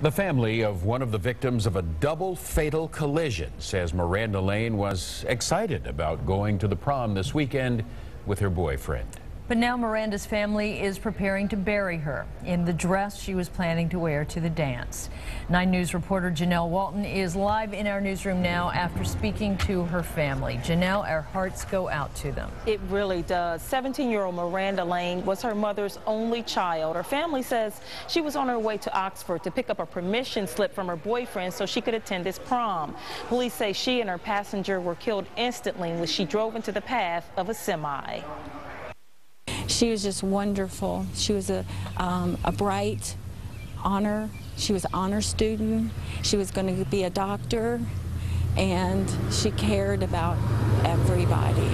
The family of one of the victims of a double fatal collision says Miranda Lane was excited about going to the prom this weekend with her boyfriend. But now Miranda's family is preparing to bury her in the dress she was planning to wear to the dance. 9 News reporter Janelle Walton is live in our newsroom now after speaking to her family. Janelle, our hearts go out to them. It really does. 17-year-old Miranda Lane was her mother's only child. Her family says she was on her way to Oxford to pick up a permission slip from her boyfriend so she could attend his prom. Police say she and her passenger were killed instantly when she drove into the path of a semi. She was just wonderful. She was a bright honor. She was an honor student. She was going to be a doctor, and she cared about everybody.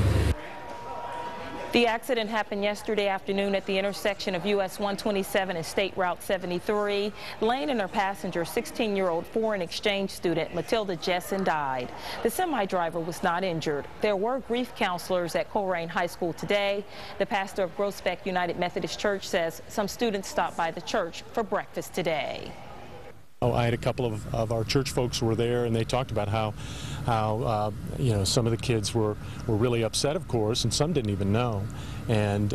The accident happened yesterday afternoon at the intersection of US 127 and State Route 73. Lane and her passenger, 16-year-old foreign exchange student Matilda Jessen, died. The semi-driver was not injured. There were grief counselors at Colerain High School today. The pastor of Groesbeck United Methodist Church says some students stopped by the church for breakfast today. I had a couple of our church folks who were there, and they talked about how you know, some of the kids were really upset, of course, and some didn't even know. And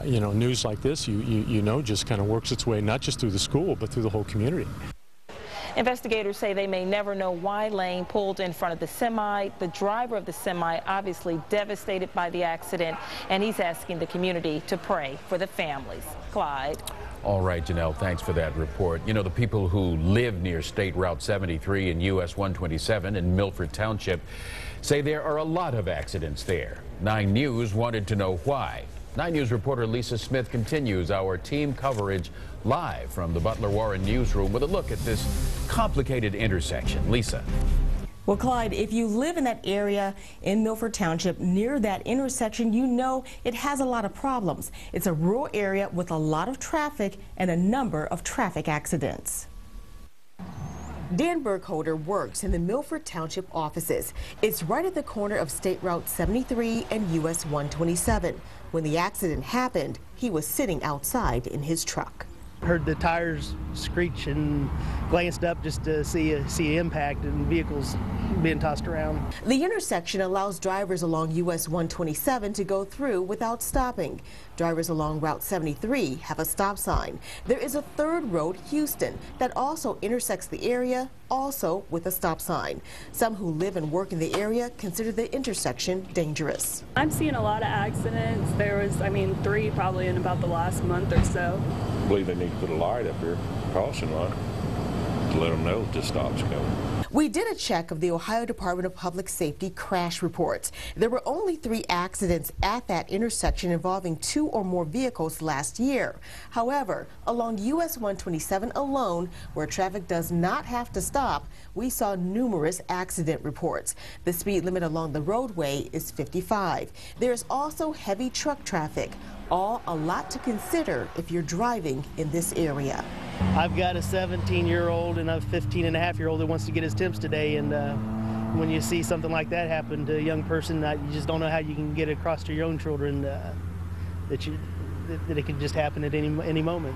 you know, news like this, you know, just kind of works its way not just through the school but through the whole community. Investigators say they may never know why Lane pulled in front of the semi. The driver of the semi obviously devastated by the accident, and he's asking the community to pray for the families. Clyde. All right, Janelle, thanks for that report. You know, the people who live near State Route 73 and US 127 in Milford Township say there are a lot of accidents there. 9 News wanted to know why. 9 News reporter Lisa Smith continues our team coverage live from the Butler Warren newsroom with a look at this complicated intersection. Lisa. Well, Clyde, if you live in that area in Milford Township near that intersection, you know it has a lot of problems. It's a rural area with a lot of traffic and a number of traffic accidents. Dan Burkholder works in the Milford Township offices. It's right at the corner of State Route 73 and US 127. When the accident happened, he was sitting outside in his truck. Heard the tires screech and glanced up just to see impact and vehicles being tossed around. The intersection allows drivers along US 127 to go through without stopping. Drivers along Route 73 have a stop sign. There is a third road, Houston, that also intersects the area, also with a stop sign. Some who live and work in the area consider the intersection dangerous. I'm seeing a lot of accidents. There was, 3 probably in about the last month or so. I believe they need to put a light up here, caution light, to let them know that this stop's coming. We did a check of the Ohio Department of Public Safety crash reports. There were only 3 accidents at that intersection involving 2 or more vehicles last year. However, along US 127 alone, where traffic does not have to stop, we saw numerous accident reports. The speed limit along the roadway is 55. There's also heavy truck traffic. All a lot to consider if you're driving in this area. I've got a 17-year-old and a 15-and-a-half-year-old that wants to get his temps today, and when you see something like that happen to a young person, you just don't know how you can get across to your own children that it can just happen at any moment.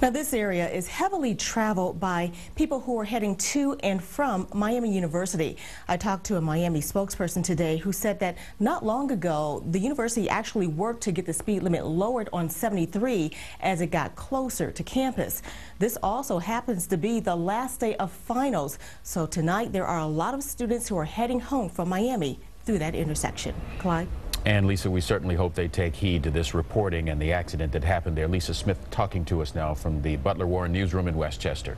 Now, this area is heavily traveled by people who are heading to and from Miami University. I talked to a Miami spokesperson today who said that not long ago, the university actually worked to get the speed limit lowered on 73 as it got closer to campus. This also happens to be the last day of finals. So tonight, there are a lot of students who are heading home from Miami through that intersection. Clyde? And Lisa, we certainly hope they take heed to this reporting and the accident that happened there. Lisa Smith talking to us now from the Butler Warren newsroom in Westchester.